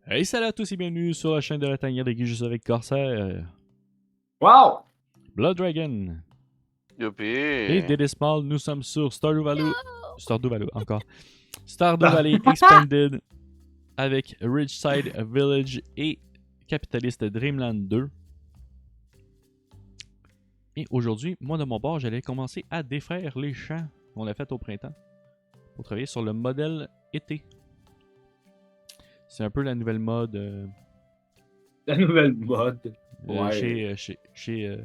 Hey, salut à tous et bienvenue sur la chaîne de la tanière de Guy, juste avec Corsair, Wow! Blood Dragon et Youpi! Diddy Small. Nous sommes sur Stardew Valley encore. Stardew Valley Expanded avec Ridgeside Village et Capitaliste Dreamland 2. Et aujourd'hui, moi de mon bord, j'allais commencer à défaire les champs qu'on a fait au printemps pour travailler sur le modèle été. C'est un peu la nouvelle mode La nouvelle mode. Ouais. chez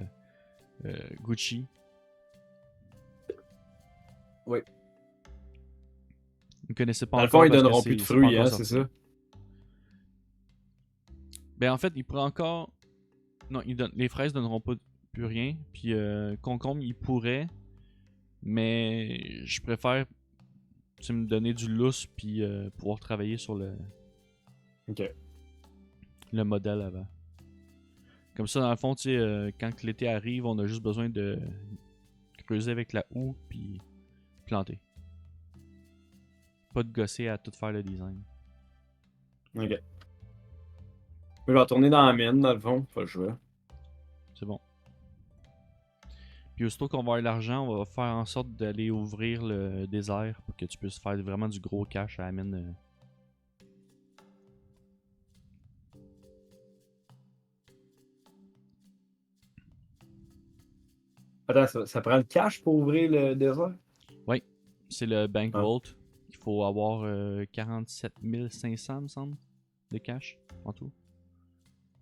Gucci. Oui. Vous ne connaissez pas Dans le encore fond, ils parce que donneront plus de c'est pas fruits, encore hein, c'est sorti. ça? Ben en fait, il pourrait encore... Non, les fraises donneront pas plus rien. Puis concombre, il pourrait. Mais je préfère me donner du lousse puis pouvoir travailler sur Ok. le modèle avant. Comme ça, dans le fond, tu sais, quand l'été arrive, on a juste besoin de creuser avec la houe puis planter. Pas de gosser à tout faire le design. Ok. Je vais retourner dans la mine, dans le fond. Faut le choix. C'est bon. Puis aussitôt qu'on va avoir l'argent, on va faire en sorte d'aller ouvrir le désert pour que tu puisses faire vraiment du gros cash à la mine. Attends, ça prend le cash pour ouvrir le désert? Oui, c'est le Bank Ah. Vault. Il faut avoir 47 500, me semble, de cash en tout.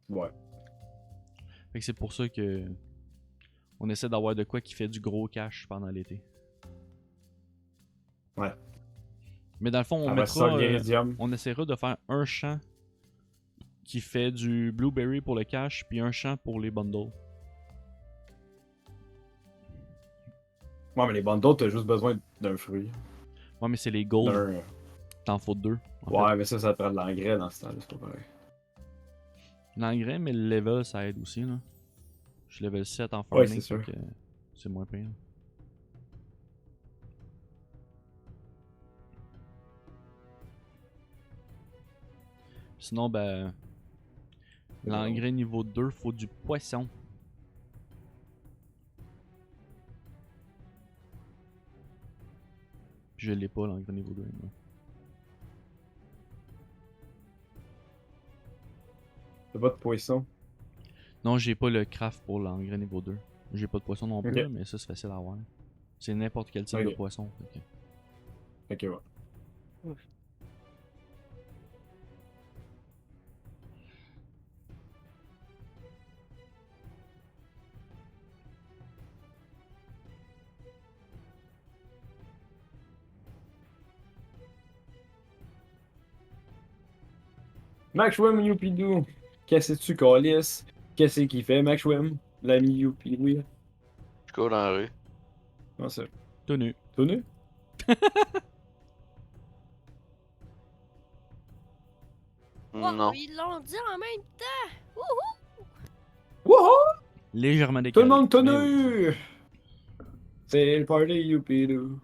Ouais. Fait que c'est pour ça que on essaie d'avoir de quoi qui fait du gros cash pendant l'été. Ouais. Mais dans le fond, on Après ça, mettra, l'iridium. on essaiera de faire un champ qui fait du blueberry pour le cash, puis un champ pour les bundles. Ouais, mais les bundles, t'as juste besoin d'un fruit. Ouais, mais c'est les gold, D'un. t'en faut deux. Ouais, mais ça te prend de l'engrais dans ce temps-là, c'est pas pareil. L'engrais, mais le level, ça aide aussi, là. Je suis level 7 en Ouais, farming, c'est sûr. fait que c'est moins pire. Sinon, ben, l'engrais niveau 2, faut du poisson. Puis je l'ai pas, l'engrais niveau 2. Moi. T'as pas de poisson? Non, j'ai pas le craft pour l'engrais niveau 2. J'ai pas de poisson non plus, Ok. là, mais ça, c'est facile à avoir. C'est n'importe quel type de Ok. poisson. Fait que... Ok, ouais. Maxwim Youpidou. Qu'est-ce que tu calisses? Qu'est-ce qu'il fait, Maxwim? L'ami Youpidou. Je cours dans la rue. Comment ça? Tenu. Tout nu? Oh, Non. ils l'ont dit en même temps! Wouhou! Wouhou! Légèrement Tout décalé. le monde tout mais oui. nu! C'est le party Youpidou.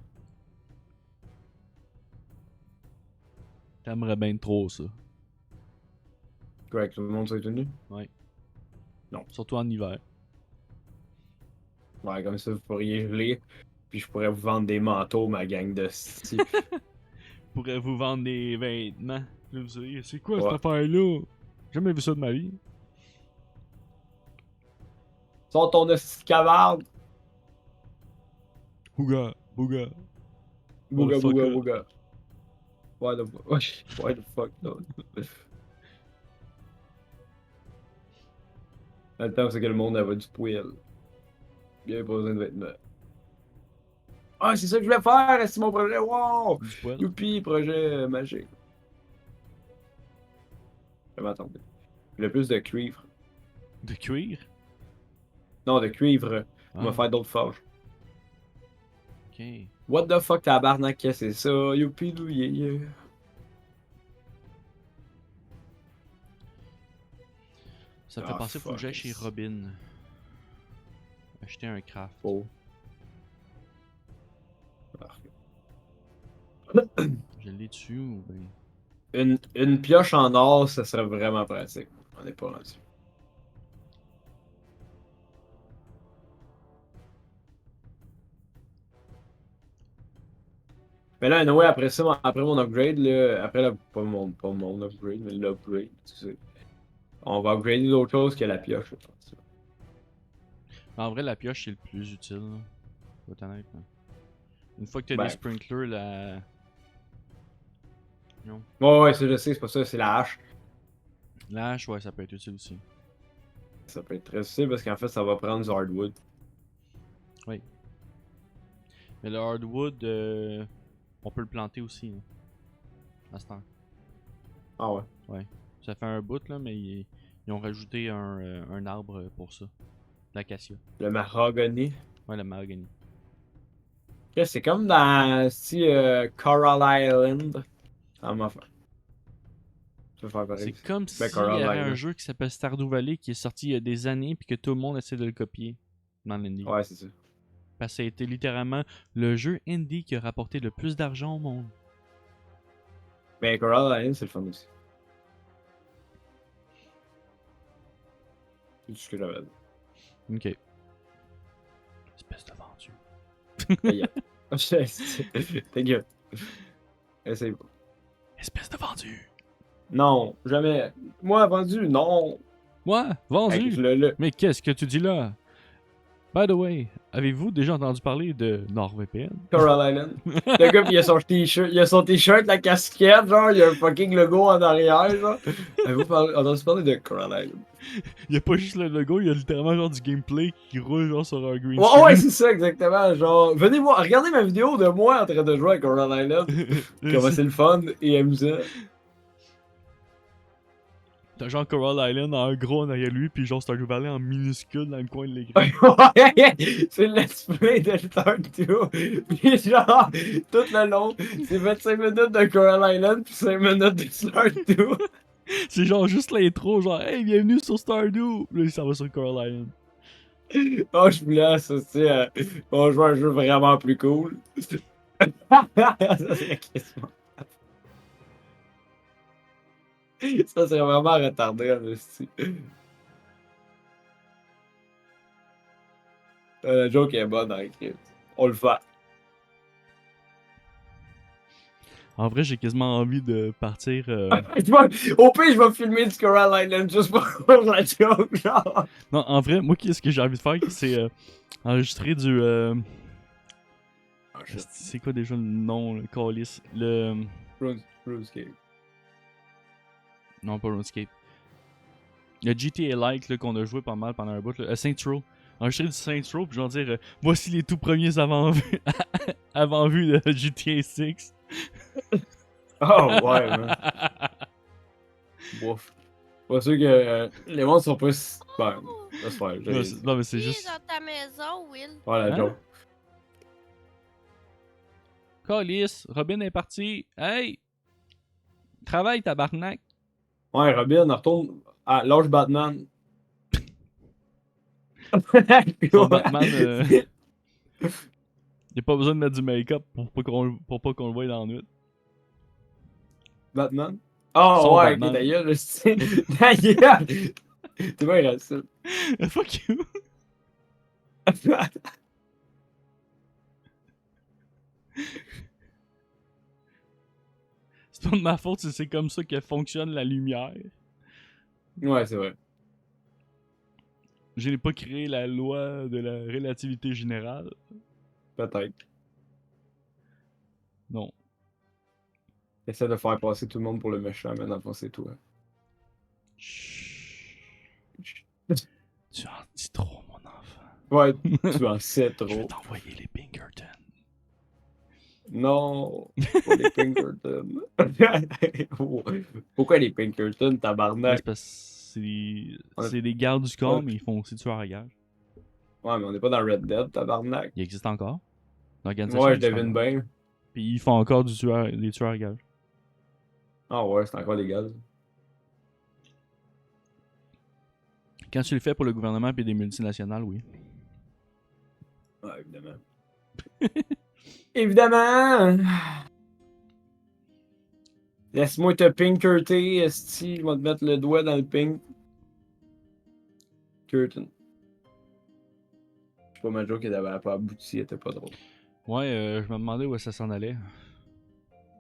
T'aimerais bien trop ça. Quoi, que tout le monde soit tout nu? Ouais. Non. Surtout en hiver. Ouais, comme ça, vous pourriez geler. Puis je pourrais vous vendre des manteaux, ma gang de sti. Pourrais vous vendre des vêtements. Là, vous savez, c'est quoi cette Ouais. affaire-là? J'ai jamais vu ça de ma vie. Sors ton esti cavarde! Bouga, bouga. Bouga, bouga, Motherfucker. bouga. Why the fuck, no? Dans le temps, c'est que le monde avait du poil. Il n'y avait pas besoin de vêtements. Ah, c'est ça que je voulais faire, c'est mon projet, wow! Du poil. Youpi, projet magique. Je m'attendais. Le plus de cuivre. De cuir. Non, de cuivre. On va Ah, faire d'autres forges. ok. What the fuck, tabarnak, qu'est-ce que c'est ça? Youpi, yeah. Ça me fait Ah, penser, faut que fuck. j'aille chez Robin. Acheter un craft. Oh. Je l'ai dessus ou ben. Une pioche en or, ça serait vraiment pratique. On est pas rendu. Mais là, anyway, après ça, après mon upgrade, là, après pas mon upgrade, mais l'upgrade, tu sais. On va upgrader d'autres choses que la pioche. Je pense. En vrai, la pioche, c'est le plus utile. Là. Faut être honnête. Là. Une fois que t'as Ben. des sprinklers, la. Non. Ouais, ça je sais, c'est pas ça, c'est la hache. La hache, ouais, ça peut être utile aussi. Ça peut être très utile parce qu'en fait, ça va prendre du hardwood. Mais le hardwood, on peut le planter aussi. Là, à ce temps. Ah ouais. Ça fait un bout, là, mais ils ont rajouté un arbre pour ça. L'acacia. Le mahogany. Ouais, le mahogany. Ok, c'est comme dans Coral Island. Ça m'a fait. Je vais faire C'est pareil. comme s'il Ben, y Coral avait un Island. jeu qui s'appelle Stardew Valley qui est sorti il y a des années puis que tout le monde essaie de le copier dans l'indie. Ouais, c'est ça. Parce que ça a été littéralement le jeu indie qui a rapporté le plus d'argent au monde. Ben, Coral Island, c'est le fun aussi. C'est tout ce que j'avais dit. Ok. Espèce de vendu. Ta gueule. Essaye pas. Espèce de vendu. Non, jamais. Moi, vendu, non. Moi, vendu. Hey, le. Mais qu'est-ce que tu dis là? By the way, avez-vous déjà entendu parler de NordVPN? Coral Island. Le gars, pis il a son t-shirt, la casquette, genre, il y a un fucking logo en arrière, genre. Avez-vous entendu parler de Coral Island? Il y a pas juste le logo, il y a littéralement genre du gameplay qui roule genre sur un green Ouais, screen. ouais, c'est ça, exactement. Genre, venez voir, regardez ma vidéo de moi en train de jouer à Coral Island. Comment c'est le fun et amusant. T'as genre Coral Island en gros en arrière lui, puis genre Stardew Valley en minuscule dans le coin de l'écran. Ouais, c'est le let's play de Stardew. Puis genre, tout le long, c'est 25 minutes de Coral Island, puis 5 minutes de Stardew. C'est genre juste l'intro, genre hey, bienvenue sur Stardew! Là, ça va sur Coral Island. Oh, je voulais associer à. On joue à un jeu vraiment plus cool. Ça serait quasiment. Ça serait vraiment retardé, en esti. La joke est bonne dans l'équipe. On le fait. En vrai, j'ai quasiment envie de partir. Au pire, je vais filmer du Coral Island juste pour faire la joke, genre. Non, en vrai, moi, ce que j'ai envie de faire, c'est enregistrer du. C'est quoi déjà le nom, le calice? Le. RuneScape. Non, pas RuneScape. Le GTA-like là, qu'on a joué pas mal pendant un bout. Là. Saints Row. Enregistrer du Saints Row, puis genre dire voici les tout premiers avant-vus avant-vus de GTA 6. Oh, ouais, man. Bouf. Pas sûr que les mondes sont pas. Ben, laisse faire. Non, mais c'est Qui est juste. dans ta maison, Will? Voilà, Hein? joke. Calice, Robin est parti. Hey! Travaille, tabarnak. Ouais, Robin, retourne à l'âge Batman. Son Batman, il a pas besoin de mettre du make-up pour pas qu'on le voie dans la nuit. Batman? Oh, Son ouais, Batman. ok, d'ailleurs, je sais. D'ailleurs! T'es bien raciste. Fuck you. C'est pas de ma faute si c'est comme ça que fonctionne la lumière. Ouais, c'est vrai. Je n'ai pas créé la loi de la relativité générale. Peut-être. Non. Essaie de faire passer tout le monde pour le méchant, mais dans le fond, c'est toi. Chut. Tu en dis trop, mon enfant. Ouais, tu en sais Je vais trop. t'envoyer les Pinkerton. Non, pas les Pinkerton. Pourquoi les Pinkerton, Ouais, tabarnak? c'est parce que On a- c'est des gardes du corps, Ouais. mais ils font aussi tueurs à gages. Ouais, mais on n'est pas dans Red Dead, tabarnak. Ils existent encore. L'organisation Ouais, je existe devine encore. bien. Puis ils font encore des tueurs à gages. Ah ouais, c'est encore des gaz. Quand tu le fais pour le gouvernement et des multinationales, oui. Ouais, évidemment. Évidemment! Laisse-moi te pinkerter, esti. Je vais te mettre le doigt dans le pink. Curtain. Je sais pas, ma joke, elle avait pas abouti, elle était pas drôle. Ouais, je me demandais où ça s'en allait.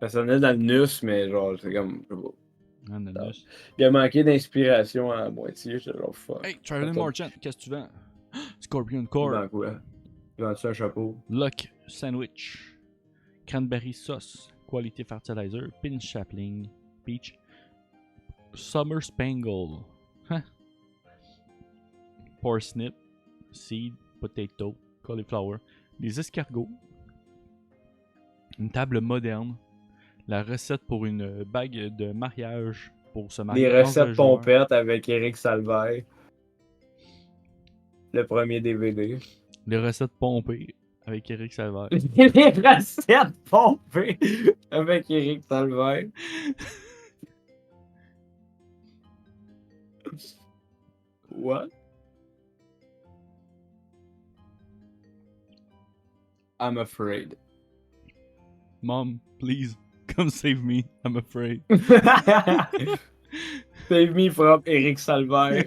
Ça sonnait dans le nus, mais genre, c'est comme. Je sais pas. Ananas. Il a manqué d'inspiration à la moitié, j'étais genre fuck. Hey, Traveling Attends. Merchant, qu'est-ce que tu vends? Scorpion Tu Core, vends quoi? Tu vends-tu un chapeau? Luck Sandwich, Cranberry Sauce, Quality Fertilizer, Pinch Sapling, Peach, Summer Spangle, hein? Parsnip, Seed, Potato, Cauliflower, des escargots, une table moderne, la recette pour une bague de mariage pour se marier. Les 11 recettes joueurs. pompettes avec Eric Salvaire. Le premier DVD. Les recettes pompées avec Eric Salvaire. Les recettes pompées avec Eric Salvaire. What? I'm afraid. Mom, please, come save me. I'm afraid. Save me from Eric Salvaire.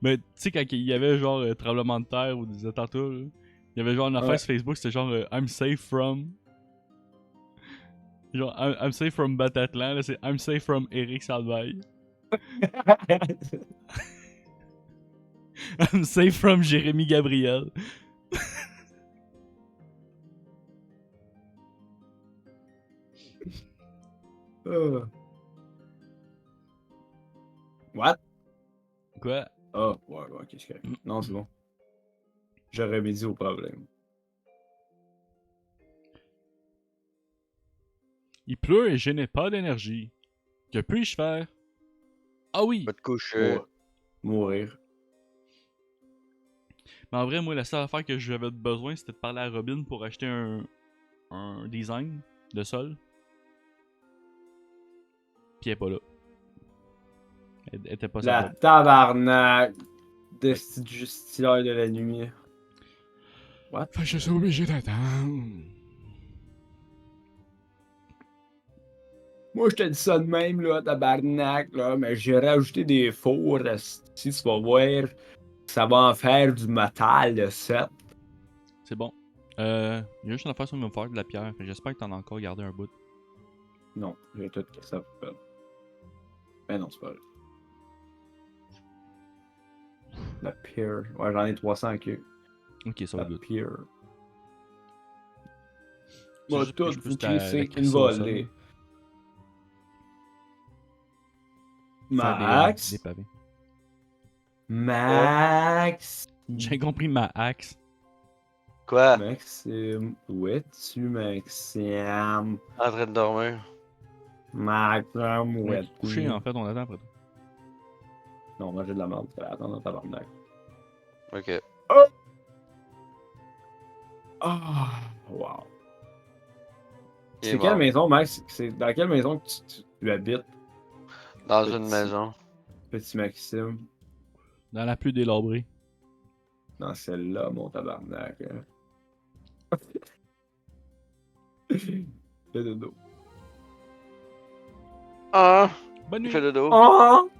Mais tu sais, quand il y avait genre tremblement de terre ou des attentats, là, il y avait genre une affaire Ouais. sur Facebook, c'était genre I'm safe from. Genre I'm safe from Batatlan, là c'est I'm safe from Eric Salvaille. I'm safe from Jérémy Gabriel. What? Quoi? Oh, ouais, qu'est-ce que. Non, c'est bon. Je remédie au problème. Il pleut et je n'ai pas d'énergie. Que puis-je faire? Ah oui! Va te coucher. Mourir. Mais en vrai, moi, la seule affaire que j'avais besoin, c'était de parler à Robin pour acheter un design de sol. Puis elle est pas là. Elle était pas La sa tabarnak de ce justicière de la nuit. Fait que je suis obligé d'attendre. Moi, je te dis ça de même, là, tabarnak, là, mais j'ai rajouté des fours, si tu vas voir, ça va en faire du métal de 7. C'est bon. Il y a juste une affaire sur me faire de la pierre. Fait que j'espère que t'en as encore gardé un bout. Non, j'ai tout ça pour faire. Mais non, c'est pas vrai. La pierre. Ouais, j'en ai 300 en queue. Ok, ça va La good. pierre. C'est Moi, juste que tout je vous puisse crisser la une crisser au sol, volée. là. Faire Max. des pavés. Max. J'ai compris ma axe. Quoi? Maxime. Où es-tu, Maxime? En train de dormir. Maxime, où Ouais, es-tu? couché en fait, on attend après toi. Non, moi j'ai de la merde. Attends, tabarnak. Ok. Ah, wow. Il est C'est quelle mort. maison, Max? C'est dans quelle maison que tu habites, Dans Petit. une maison. petit Maxime? Dans la plus délabrée. Dans celle-là, mon tabarnak. Hein. Le dodo. Ah! Bonne Il nuit! fait dodo. Oh!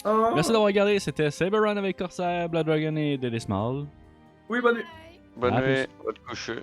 Oh! Merci d'avoir regardé, c'était Saber Run avec Corsair, Blood Dragon et Deadly Small. Oui, bonne nuit. Bonne À nuit. Va te coucher.